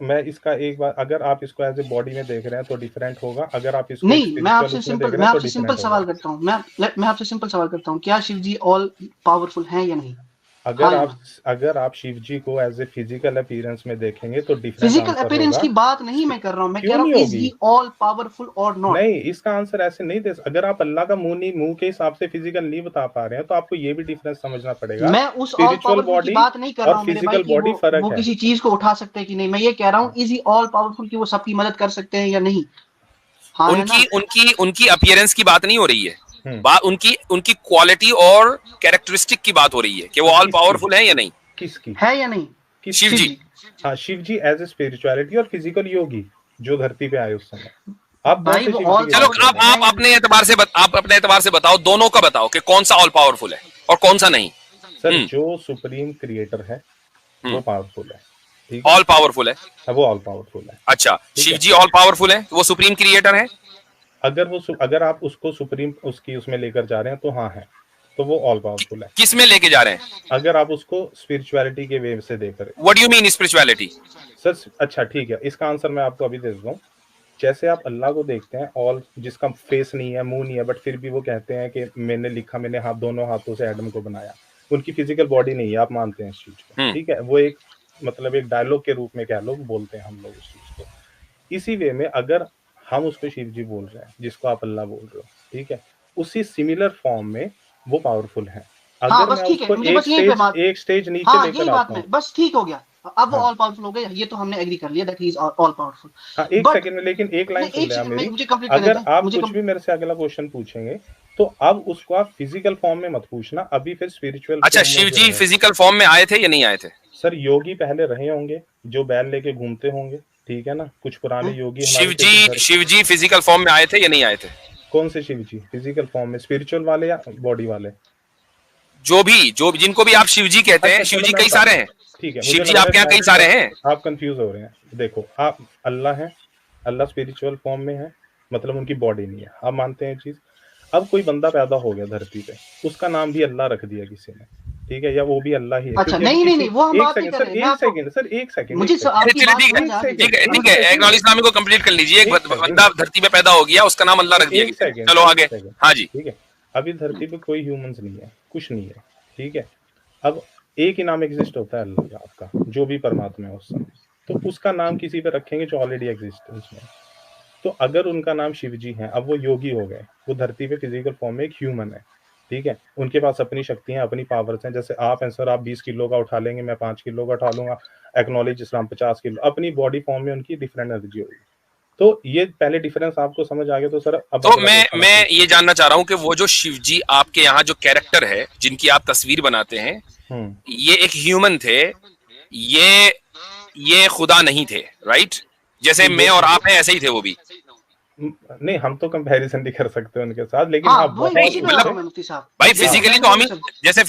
मैं इसका एक बार, अगर आप इसको एज ए बॉडी में देख रहे हैं तो डिफरेंट होगा। अगर आप इसको नहीं, मैं आपसे सिंपल सवाल करता हूँ। मैं आपसे सिंपल सवाल करता हूँ, क्या शिव जी ऑल पावरफुल हैं या नहीं? अगर आप शिव जी को एज ए फिजिकल अपीयरेंस में देखेंगे तो डिफरेंट फिजिकल अपीयरेंस की बात नहीं मैं कर रहा हूं, मैं कह रहा हूं इज ही ऑल पावरफुल और नॉट? नहीं, इसका आंसर ऐसे नहीं दे। अगर आप अल्लाह का मुंह के हिसाब से फिजिकल नहीं बता पा रहे हैं तो आपको ये भी डिफरेंस समझना पड़ेगा। मैं उस ऑल पावरफुल की बात नहीं कर रहा हूं मेरे भाई कि वो किसी चीज को उठा सकते हैं कि नहीं। मैं ये कह रहा हूं इज ही ऑल पावरफुल कि वो सबकी मदद कर सकते हैं या नहीं? हाँ, उनकी अपीयरेंस की बात नहीं हो रही है, बात उनकी क्वालिटी और कैरेक्टरिस्टिक की बात हो रही है कि वो ऑल पावरफुल है या नहीं। किसकी है या नहीं? शिव जी। हाँ, शिव जी एज ए स्पिरिचुअलिटी और फिजिकल योगी, जो धरती पे आए उस समय। आप कौन भाई से वो शिव जी all की चलो बात कर रहे हैं? आप अपने एतबार से बताओ, दोनों का बताओ कि कौन सा ऑल पावरफुल है और कौन सा नहीं। सर जो सुप्रीम क्रिएटर है वो पावरफुल है, ठीक ऑल पावरफुल है। है, वो ऑल पावरफुल है। अच्छा, ठीक शिव है। जी ऑल पावरफुल है, वो सुप्रीम क्रिएटर है। अगर आप उसको सुप्रीम उसकी उसमें लेकर जा रहे हैं तो हाँ है, तो वो ऑल पावरफुल है। किस में लेके जा रहे हैं? अगर आप उसको स्पिरिचुअलिटी के वे से देख रहे हैं। What do you mean spirituality? Sir अच्छा ठीक है, इसका आंसर मैं आपको अभी दे देता हूँ। जैसे आप अल्लाह को देखते हैं, ऑल जिसका फेस नहीं है, मुंह नहीं है, बट फिर भी वो कहते हैं कि मैंने दोनों हाथों से एडम को बनाया। उनकी फिजिकल बॉडी नहीं है, आप मानते हैं इस चीज को, ठीक है। वो एक मतलब एक डायलॉग के रूप में कह लो, बोलते हैं हम लोग उस चीज को। इसी वे में अगर हम उसको शिव जी बोल रहे हैं, जिसको आप अल्लाह बोल रहे हो, ठीक है, उसी सिमिलर फॉर्म में वो पावरफुल है। हाँ अगर बस मैं ठीक है, उसको मुझे बस यही पे बात, एक स्टेज नीचे हाँ लेकर यही बात आता में हूँ। बस ठीक हो गया, अब वो हाँ। ऑल पावरफुल हो गया, ये तो हमने एग्री कर लिया that he is all powerful. हाँ, एक But- सेकंड में, लेकिन एक लाइन नहीं, सुन एक ले आप सेकंड मेरी। मुझे कंप्लीट करने अगर दें, आप मुझे कुछ भी मेरे से अगला क्वेश्चन पूछेंगे तो अब उसको आप फिजिकल फॉर्म में मत पूछना, अभी फिर स्पिरिचुअल। अच्छा, शिव जी फिजिकल फॉर्म में आए थे या नहीं आए थे? सर योगी पहले रहे होंगे जो बैल लेके घूमते होंगे, ठीक है ना, कुछ पुराने योगी हमारे शिव जी फिजिकल फॉर्म में आए थे या नहीं आए थे? कौन से शिव जी फिजिकल फॉर्म में, स्पिरिचुअल वाले या बॉडी वाले? जो जिनको भी आप शिव जी कहते हैं, शिव जी कई सारे हैं। ठीक है, शिव जी आपके यहाँ कई सारे हैं। आप कंफ्यूज हो रहे हैं। देखो, आप अल्लाह है, अल्लाह स्पिरिचुअल फॉर्म में है, मतलब उनकी बॉडी नहीं है, आप मानते हैं चीज। अब कोई बंदा पैदा हो गया धरती पे, उसका नाम भी अल्लाह रख दिया किसी ने, ठीक है, या वो भी अल्लाह ही है। अच्छा नहीं वो हम बात नहीं कर रहे हैं। एक सेकंड मुझे आपकी बात ठीक है, एक्नॉलेज इस्लामी को कंप्लीट कर लीजिए। एक बंदा धरती पे पैदा हो गया, उसका नाम अल्लाह रख दिया। चलो आगे। हाँ जी, ठीक है। अभी धरती पे कोई ह्यूमंस नहीं है, कुछ नहीं है, ठीक है। अब एक ही नाम एग्जिस्ट होता है अल्लाह का, आपका जो भी परमात्मा है उस समय, तो उसका नाम किसी पे रखेंगे जो ऑलरेडी एग्जिस्टेंस में। तो अगर उनका नाम शिव जी है, अब वो योगी हो गए, वो धरती पे फिजिकल फॉर्म में एक ह्यूमन है, ठीक है। उनके पास अपनी शक्तियां, अपनी पावर्स हैं। जैसे आप हैं सर, आप 20 किलो का उठा लेंगे, मैं 5 किलो का उठा लूंगा। एक्नॉलेज इस्लाम 50 किलो, अपनी बॉडी फॉर्म में उनकी डिफरेंट एनर्जी होगी। तो ये पहले डिफरेंस आपको समझ आ गया। तो सर अब तो मैं ये जानना चाह रहा हूँ कि वो जो शिव जी आपके यहाँ जो कैरेक्टर है, जिनकी आप तस्वीर बनाते हैं, ये एक ह्यूमन थे, ये खुदा नहीं थे, राइट? जैसे मैं और आप हैं, ऐसे ही थे वो भी। नहीं, हम तो कंपैरिजन नहीं कर सकते उनके साथ, लेकिन हाँ, आप भाई फिजिकली तो हम ही, जैसे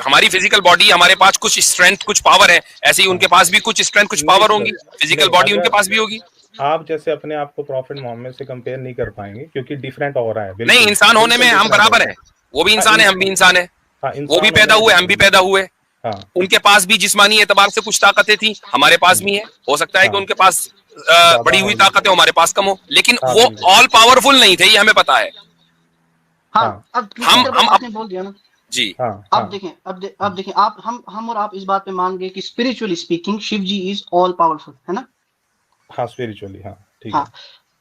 हमारी फिजिकल बॉडी, हमारे पास कुछ स्ट्रेंथ, कुछ पावर है, ऐसे ही उनके पास भी कुछ स्ट्रेंथ, कुछ पावर होंगी। फिजिकल बॉडी उनके पास भी होगी। आप जैसे अपने आप को प्रॉफिट मोहम्मद से कंपेयर नहीं कर पाएंगे, क्योंकि डिफरेंट हो रहा है। नहीं, इंसान होने में हम बराबर हैं। वो भी इंसान है, हम भी इंसान है। वो भी पैदा हुए, हम भी पैदा हुए। उनके पास भी जिस्मानी एतबार से कुछ ताकतें थी, हमारे पास भी है। हो सकता है कि उनके पास बड़ी हुई ताकतें हमारे पास कम हो, लेकिन वो ऑल पावरफुल नहीं थे, ये हमें पता है। आपने बोल दिया ना जी। अब देखें आप, हम और आप इस बात पे मान गए कि spiritually speaking Shiv ji is all powerful, है ना? हाँ, स्पिरिचुअली, हाँ, ठीक है।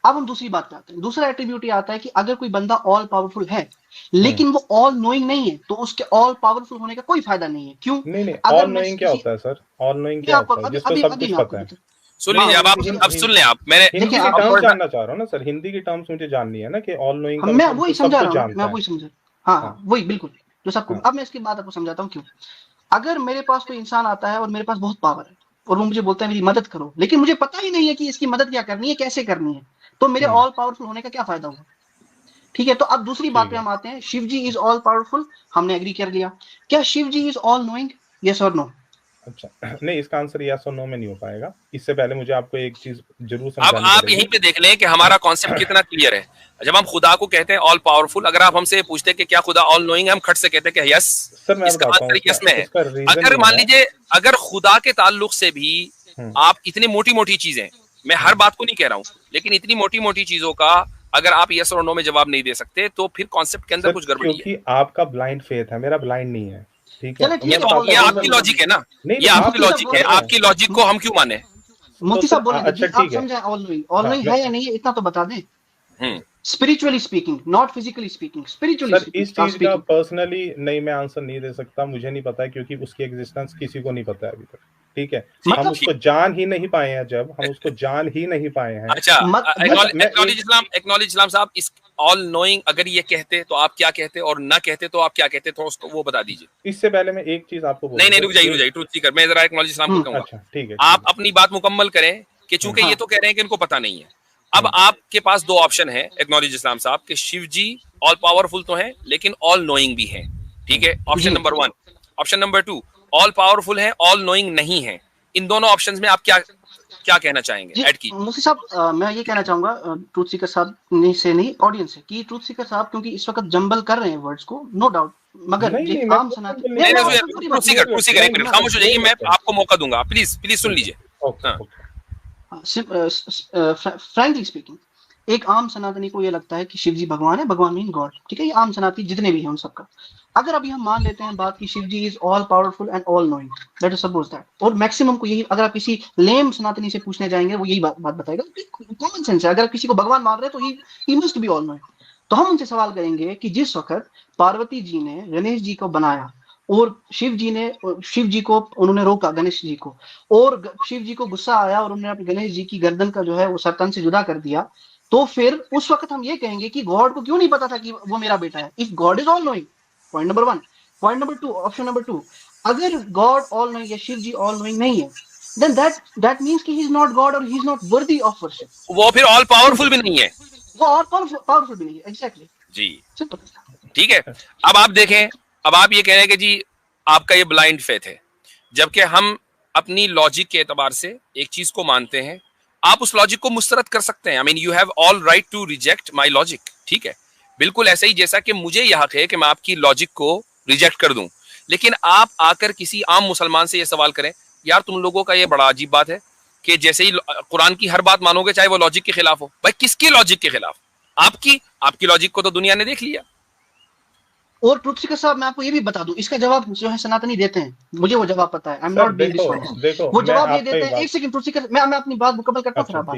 अब हम दूसरी बात पे आते हैं। दूसरा एट्रीब्यूट ये आता है कि अगर कोई बंदा ऑल पावरफुल है लेकिन वो ऑल नोइंग नहीं है, तो उसके ऑल पावरफुल होने का कोई फायदा नहीं है। क्यों? नहीं, ऑल नोइंग क्या होता है सर? ऑल नोइंग क्या होता है? जिसको सब कुछ पता है। सुन लीजिए, अब सुन लें आप। मैंने हिंदी की टर्म्स जानना चाह रहा हूँ ना सर, हिंदी की टर्म्स मुझे जाननी है ना, कि ऑल नोइंग मैं वही समझा रहा हूँ, मैं वही समझा। हाँ, वही बिल्कुल जो सबको। अब मैं इसकी बात आपको समझाता हूँ क्यों। अगर मेरे पास कोई इंसान आता है और मेरे पास बहुत पावर है और वो मुझे बोलता है मेरी मदद करो, लेकिन मुझे पता ही नहीं है कि इसकी मदद क्या करनी है, कैसे करनी है, तो मेरे ऑल पावरफुल होने का क्या फायदा हुआ? ठीक है। तो अब दूसरी बात पे हम आते हैं। Shiv ji is all powerful, हमने एग्री कर लिया। क्या Shiv ji is all knowing? Yes और नो? अच्छा, नहीं, इसका आंसर यस और नो में नहीं हो पाएगा। इससे पहले मुझे आपको एक चीज जरूर समझानी पड़ेगी। अब आप यहीं पे देख लें कि हमारा कॉन्सेप्ट कितना क्लियर है। जब हम खुदा को कहते हैं ऑल पावरफुल, अगर आप हमसे पूछते कि क्या खुदा ऑल नोइंग है, हम खट से कहते हैं कि यस। इसका आंसर यस में है। अगर मान लीजिए, अगर खुदा के ताल्लुक से भी आप इतनी मोटी मोटी चीजें, मैं हर बात को नहीं कह रहा हूँ, लेकिन इतनी मोटी मोटी चीजों का अगर आप यस और नो में जवाब नहीं दे सकते, तो फिर कॉन्सेप्ट के अंदर कुछ गड़बड़ी है। क्योंकि आपका ब्लाइंड फेथ है, मेरा ब्लाइंड नहीं है, ठीक है? ये आपकी लॉजिक है ना, ये आपकी लॉजिक है। आपकी लॉजिक को हम क्यों माने? मुफ्ती साहब बोले, आप समझे ऑल नोइंग है या नहीं है, इतना तो बता दें। Spiritually speaking, not physically speaking, spiritually speaking. इस चीज का पर्सनली नहीं, मैं आंसर नहीं दे सकता, मुझे नहीं पता है, क्योंकि उसकी एग्जिस्टेंस किसी को नहीं पता है अभी तक, ठीक है? हम उसको जान ही नहीं पाए हैं, जब हम उसको जान ही नहीं पाए हैं। अच्छा, एक्नॉलेज इस्लाम साहब, इस ऑल नोइंग अगर ये कहते तो आप क्या कहते, और ना कहते तो आप क्या कहते, तो उसको वो बता दीजिए। इससे पहले मैं एक चीज आपको नहीं, रुक जाइए, ट्रूथ सीकर, मैं जरा एक्नॉलेज इस्लाम को कहूंगा। अच्छा, ठीक है। आप अपनी बात मुकम्मल करें कि चूंकि ये तो कह रहे हैं कि इनको पता नहीं है। अब आपके पास दो ऑप्शन है, एक्नॉलेज इस्लाम साहब, कि शिव जी ऑल पावरफुल तो हैं लेकिन ऑल नोइंग भी हैं, ठीक है, option number 1। Option number 2, all powerful है ऑल नोइंग नहीं है। इन दोनों ऑप्शंस में आप क्या क्या कहना चाहेंगे? ऐड की मुफ्ती साहब, मैं ये कहना चाहूंगा ट्रूथ सीकर साहब से नहीं, ऑडियंस से, कि ट्रूथ सीकर साहब क्योंकि इस वक्त जंबल कर रहे हैं वर्ड्स को, नो डाउट, मगर नहीं, आम सनातन ट्रूथ सीकर एक मिनट खामोश हो जाइए, मैं आपको मौका दूंगा, प्लीज सुन लीजिए। फ्रैंकली स्पीकिंग, एक आम सनातनी को ये लगता है कि शिव जी भगवान है, भगवान मीन गॉड, ठीक है, ये आम सनातनी जितने भी हैं उन सबका। अगर अभी हम मान लेते हैं बात कि Shiv ji is all powerful and all knowing, let us suppose that, और मैक्सिमम को यही, अगर आप किसी लेम सनातनी से पूछने जाएंगे वो यही बात बताएगा, कॉमन सेंस है, अगर किसी को भगवान मान रहे हैं तो he must be all knowing. तो हम उनसे सवाल करेंगे कि जिस वक्त पार्वती जी ने गणेश जी को बनाया और शिव जी को उन्होंने रोका, गणेश जी को, और शिव जी को गुस्सा आया और उन्होंने गणेश जी की गर्दन का जो है वो सरतन से जुदा कर दिया, तो फिर उस वक्त हम ये कहेंगे कि गॉड को क्यों नहीं पता था कि वो मेरा बेटा है, if God is all knowing. Point number 1। Point number 2, option number 2, अगर गॉड ऑल नोइंग या शिव जी ऑल नोइंग नहीं है, then that means कि he is not God और he is not worthy of worship। वो फिर ऑल पावरफुल भी नहीं है, वो और पावरफुल भी नहीं है, एग्जैक्टली जी, ठीक है। अब आप देखें, अब आप ये कह रहे हैं कि जी आपका ये ब्लाइंड फेथ है, जबकि हम अपनी लॉजिक के एतबार से एक चीज को मानते हैं। आप उस लॉजिक को मुस्तरद कर सकते हैं, I mean you have all right to reject my logic, ठीक है, बिल्कुल ऐसा ही जैसा कि मुझे यह हक है कि मैं आपकी लॉजिक को रिजेक्ट कर दूं। लेकिन आप आकर किसी आम मुसलमान से ये सवाल करें, यार तुम लोगों का ये बड़ा अजीब बात है कि जैसे ही कुरान की हर बात मानोगे चाहे वो लॉजिक के खिलाफ हो। भाई किसकी लॉजिक के खिलाफ? आपकी लॉजिक को तो दुनिया ने देख लिया। और ट्रुथ सीकर साहब, मैं आपको ये भी बता दूं, इसका जवाब जो है सनातनी देते हैं, मुझे वो जवाब पता है, I am not being dishonest, वो जवाब ये देते हैं। एक सेकंड ट्रुथ सीकर, मैं अपनी बात मुकम्मल करता हूं, बात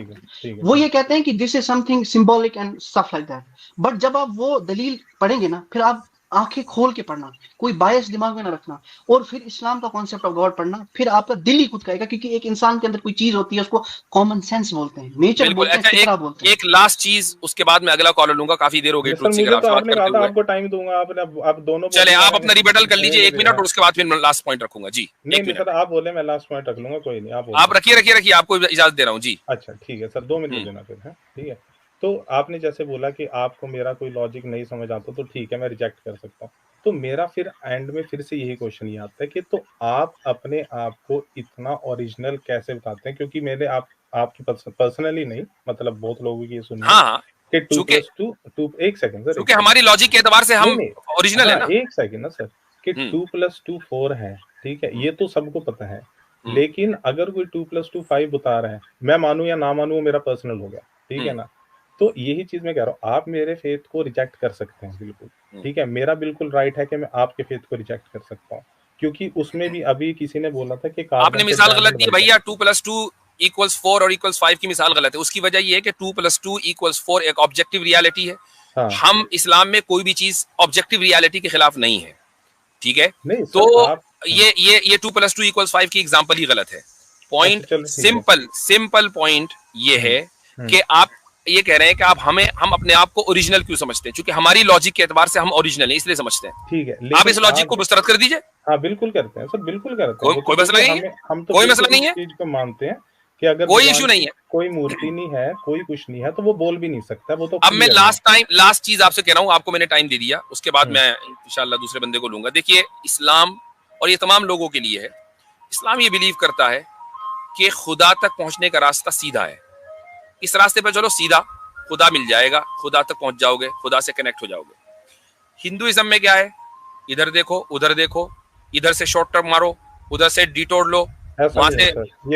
वो ये कहते हैं कि this is something symbolic and stuff like that, but जब आप वो दलील पढ़ेंगे ना, फिर आप आंखें खोल के पढ़ना, कोई बायस दिमाग में ना रखना, और फिर इस्लाम का कॉन्सेप्ट ऑफ गॉड पढ़ना, फिर आपका दिल ही खुद कहेगा, क्योंकि एक इंसान के अंदर कोई चीज होती है उसको कॉमन सेंस बोलते हैं, नेचर बोलते हैं, फितरा बोलते हैं। एक लास्ट चीज, उसके बाद मैं अगला कॉलर लूंगा, काफी देर हो गई ट्रुथ सीकर आपसे बात करते हुए। आपको टाइम दूंगा, आप दोनों चले आप अपना रिबेटल कर लीजिए 1 मिनट, और उसके बाद फिर मैं लास्ट पॉइंट रखूंगा जी। नहीं सर, आप बोले, मैं लास्ट पॉइंट रख लूंगा, कोई नहीं, आप रखिए, आपको इजाजत दे रहा हूँ जी। अच्छा ठीक है सर, 2 मिनट देना फिर, है ठीक है। तो आपने जैसे बोला कि आपको मेरा कोई लॉजिक नहीं समझ आता, तो ठीक है, मैं रिजेक्ट कर सकता हूँ। तो मेरा फिर एंड में फिर से यही क्वेश्चन ही आता है कि तो आप अपने आप को इतना ओरिजिनल कैसे बताते हैं? क्योंकि मैंने आपकी पर्सनली नहीं, मतलब बहुत लोगों की ये सुनी है कि 2 + 2 एक सेकंड सर, क्योंकि हमारी लॉजिक के एतबार से हम ओरिजिनल है ना। एक सेकंड ना सर, कि 2 + 2 4 है, ठीक है, ये तो सबको पता है, लेकिन अगर कोई 2 + 2 5 बता रहा है, मैं मानूं या ना मानूं, वो मेरा पर्सनल हो गया, ठीक है ना। तो यही चीज मैं कह रहा हूँ, आप मेरे फेथ को रिजेक्ट कर सकते हैं, बिल्कुल ठीक है, मेरा बिल्कुल राइट है कि मैं आपके फेथ को रिजेक्ट कर सकता हूँ, क्योंकि उसमें भी अभी किसी ने बोला था कि आपने मिसाल गलत दी भैया, 2 + 2 = 4 और = 5 की मिसाल गलत है। उसकी वजह ये है कि 2 + 2 = 4 एक ऑब्जेक्टिव रियलिटी है। हाँ। हम इस्लाम में कोई भी चीज ऑब्जेक्टिव रियलिटी के खिलाफ नहीं है, ठीक है। तो ये 2 + 2 = 5 की एग्जांपल ही गलत है। पॉइंट सिंपल पॉइंट ये है कि आप ये कह रहे हैं कि हम अपने आप को ओरिजिनल क्यों समझते हैं? क्योंकि हमारी लॉजिक के एतबार से हम ओरिजिनल हैं, इसलिए समझते हैं, ठीक है। आप इस लॉजिक को मुस्तरद कर दीजिए। हाँ बिल्कुल करते हैं सर, बिल्कुल करते हैं, कोई मसला नहीं है, हम तो कोई मसला नहीं है, चीज को मानते हैं कि अगर कोई इशू नहीं है, कोई मूर्ति नहीं है, कोई कुछ नहीं है, तो वो बोल भी नहीं सकता, वो तो। अब मैं लास्ट चीज आपसे कह रहा हूँ, आपको मैंने टाइम दे दिया, उसके बाद मैं इंशाल्लाह दूसरे बंदे को लूंगा। देखिए, इस्लाम, और ये तमाम लोगों के लिए है, इस्लाम ये बिलीव करता है कि खुदा तक पहुंचने का रास्ता सीधा है, इस रास्ते पर चलो सीधा, खुदा मिल जाएगा, खुदा तक पहुंच जाओगे, खुदा से कनेक्ट हो जाओगे। हिंदुइज्म में क्या है? इधर देखो, उधर देखो, इधर से शॉर्ट टर्म मारो, उधर से डिटोर लो, वहां से,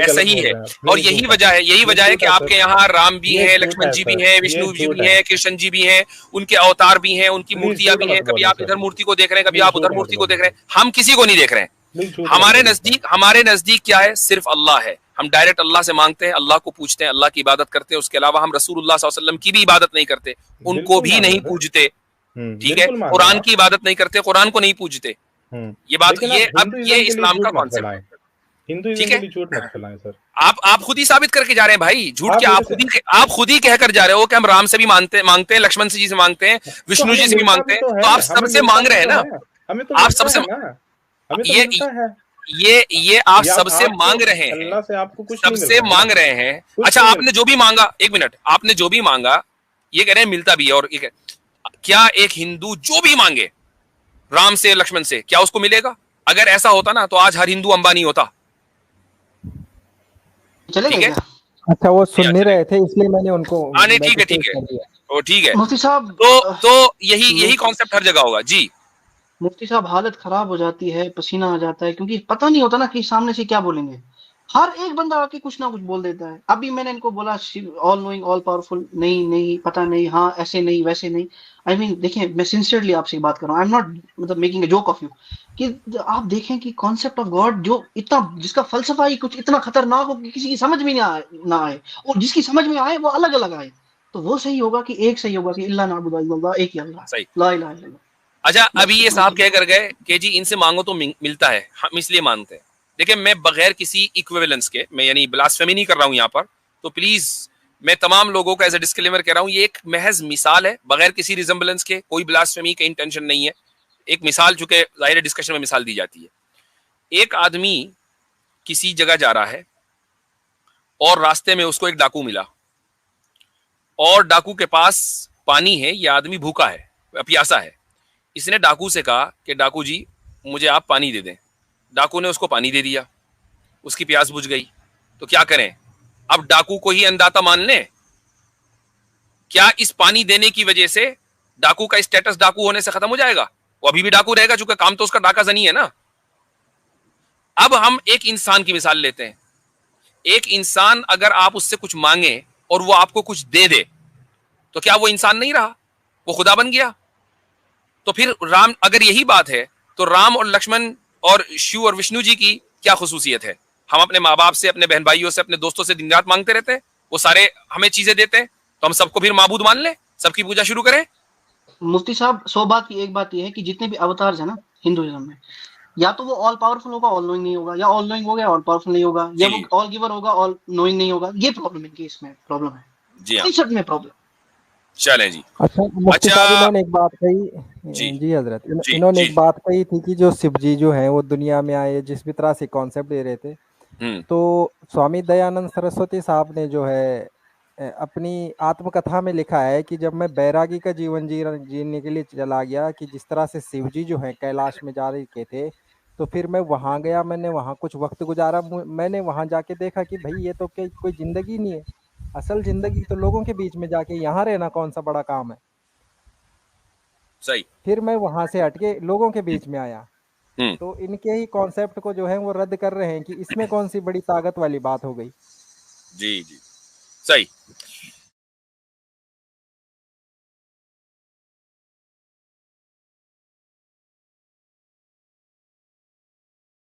ऐसा ही है। और यही वजह है कि आपके यहाँ राम भी है, लक्ष्मण जी भी है, विष्णु जी भी है, कृष्ण जी भी है, उनके अवतार भी हैं, उनकी मूर्तियां भी हैं। कभी आप इधर मूर्ति को देख रहे हैं, कभी आप उधर मूर्ति को देख रहे हैं, हम किसी को नहीं देख रहे हैं। हमारे नजदीक क्या है? सिर्फ अल्लाह है। हम डायरेक्ट अल्लाह से मांगते हैं, अल्लाह को पूछते हैं, अल्लाह की इबादत करते हैं। उसके अलावा हम रसूलुल्लाह सल्लल्लाहु अलैहि वसल्लम की भी इबादत नहीं करते, उनको भी नहीं पूजते, ठीक है। कुरान की इबादत नहीं करते, कुरान को नहीं पूजते। ये बात, ये इस्लाम का कॉन्सेप्ट है, ठीक है। झूठ मत फैलाएं सर, आप खुद ही साबित करके जा रहे हैं भाई, झूठ क्या, आप खुद ही कहकर जा रहे हो कि हम राम से भी मांगते हैं, लक्ष्मण जी से मांगते हैं, विष्णु जी से भी मांगते हैं, तो आप सबसे मांग रहे हैं ना, आप सबसे, ये आप या सबसे आपको मांग रहे हैं, अल्लाह से आपको कुछ नहीं मिल सबसे रहा है। मांग रहे हैं। कुछ अच्छा नहीं आपने जो भी मांगा, एक मिनट, आपने जो भी मांगा ये कह रहे हैं मिलता भी है, और क्या एक हिंदू जो भी मांगे राम से लक्ष्मण से क्या उसको मिलेगा? अगर ऐसा होता ना तो आज हर हिंदू अंबानी होता। चलेगा ठीक है, क्या? अच्छा वो सुन या नहीं चलेगा। रहे थे इसलिए मैंने उनको हाँ नहीं, ठीक है, मैसेज ठीक है, कर दिया। वो ठीक है। मुफ्ती साहब तो यही कॉन्सेप्ट हर जगह होगा जी। मुफ्ती साहब हालत खराब हो जाती है, पसीना आ जाता है, क्योंकि पता नहीं होता ना कि सामने से क्या बोलेंगे। हर एक बंदा आके कुछ ना कुछ बोल देता है। अभी मैंने इनको बोला ऑल नोइंग ऑल पावरफुल, नहीं नहीं पता नहीं, हाँ ऐसे नहीं वैसे नहीं। आई मीन देखिए, मैं सिंसियरली आपसे बात कर रहा हूँ, आई एम नॉट मतलब making a joke of you, कि आप देखें कि कॉन्सेप्ट ऑफ गॉड जो इतना, जिसका फलसफा ही कुछ इतना खतरनाक हो कि किसी की समझ में ना आए, और जिसकी समझ में आए वो अलग अलग आए, तो वो सही होगा कि एक सही होगा कि इल्ला नाबुदु इल्लल्लाह, एक ही अल्लाह, सही। ला इलाहा इल्लल्लाह। अच्छा बस अभी ये इतना साहब ही। कह कर गए कि जी इनसे मांगो तो मिलता है, हम इसलिए मांगते हैं। देखिए मैं बगैर किसी इक्विवेलेंस के, मैं यानी ब्लास्फेमी नहीं कर रहा हूं यहाँ पर, तो प्लीज मैं तमाम लोगों का एज ए डिस्क्लेमर कह रहा हूं, ये एक महज मिसाल है, बगैर किसी रिजेम्बलेंस के, कोई ब्लास्फेमी का इंटेंशन नहीं है। एक मिसाल, चूंकि जाहिर डिस्कशन में मिसाल दी जाती है। एक आदमी किसी जगह जा रहा है और रास्ते में उसको एक डाकू मिला, और डाकू के पास पानी है, यह आदमी भूखा है, प्यासा है। इसने डाकू से कहा कि डाकू जी मुझे आप पानी दे दें। डाकू ने उसको पानी दे दिया, उसकी प्यास बुझ गई। तो क्या करें? अब डाकू को ही अंदाता मान लें? क्या इस पानी देने की वजह से डाकू का स्टेटस डाकू होने से खत्म हो जाएगा? वो अभी भी डाकू रहेगा, चूंकि काम तो उसका डाका जनी है ना। अब हम एक इंसान की मिसाल लेते हैं। एक इंसान अगर आप उससे कुछ मांगे और वो आपको कुछ दे दे, तो क्या वो इंसान नहीं रहा? वो खुदा बन गया। तो फिर राम, अगर यही बात है तो राम और लक्ष्मण और शिव और विष्णु जी की क्या खुसूसियत है? हम अपने माँ बाप से, अपने बहन भाइयों से, अपने दोस्तों से दिन रात मांगते रहते हैं, वो सारे हमें चीजें देते हैं, तो हम सबको फिर माबूद मान लें, सबकी पूजा शुरू करें? मुफ्ती साहब 100 बात की एक बात यह है कि जितने भी अवतार्स है ना हिंदुइज्म में, या तो वो ऑल पावरफुल होगा, ऑल नोइंग नहीं होगा, या ऑल नोइंग हो गया ऑल पावरफुल नहीं होगा, या वो जी ऑल गिवर होगा, ऑल नोइंग नहीं होगा। ये प्रॉब्लम है कि इसमें प्रॉब्लम है, जी हाँ, कॉन्सेप्ट में प्रॉब्लम। चलें जी। अच्छा मुफ्ती साहब अच्छा इन्होंने एक बात जी कही, जी हजरत, जी इन्होंने जी। एक बात कही थी कि जो शिव जी जो हैं वो दुनिया में आए, जिस भी तरह से कॉन्सेप्ट दे रहे थे, हम्म तो स्वामी दयानंद सरस्वती साहब ने जो है अपनी आत्मकथा में लिखा है कि जब मैं बैरागी का जीवन जीने के लिए चला गया, कि जिस तरह से शिव जी जो हैं कैलाश में जा रहे थे, तो फिर मैं वहाँ गया, मैंने वहाँ कुछ वक्त गुजारा, मैंने वहाँ जाके देखा कि भाई ये तो कोई जिंदगी नहीं है, असल जिंदगी तो लोगों के बीच में जाके यहाँ रहना कौन सा बड़ा काम है। सही। फिर मैं वहां से हटके लोगों के बीच में आया, हम्म। तो इनके ही कॉन्सेप्ट को जो है वो रद्द कर रहे हैं कि इसमें कौन सी बड़ी ताकत वाली बात हो गई। जी जी, सही।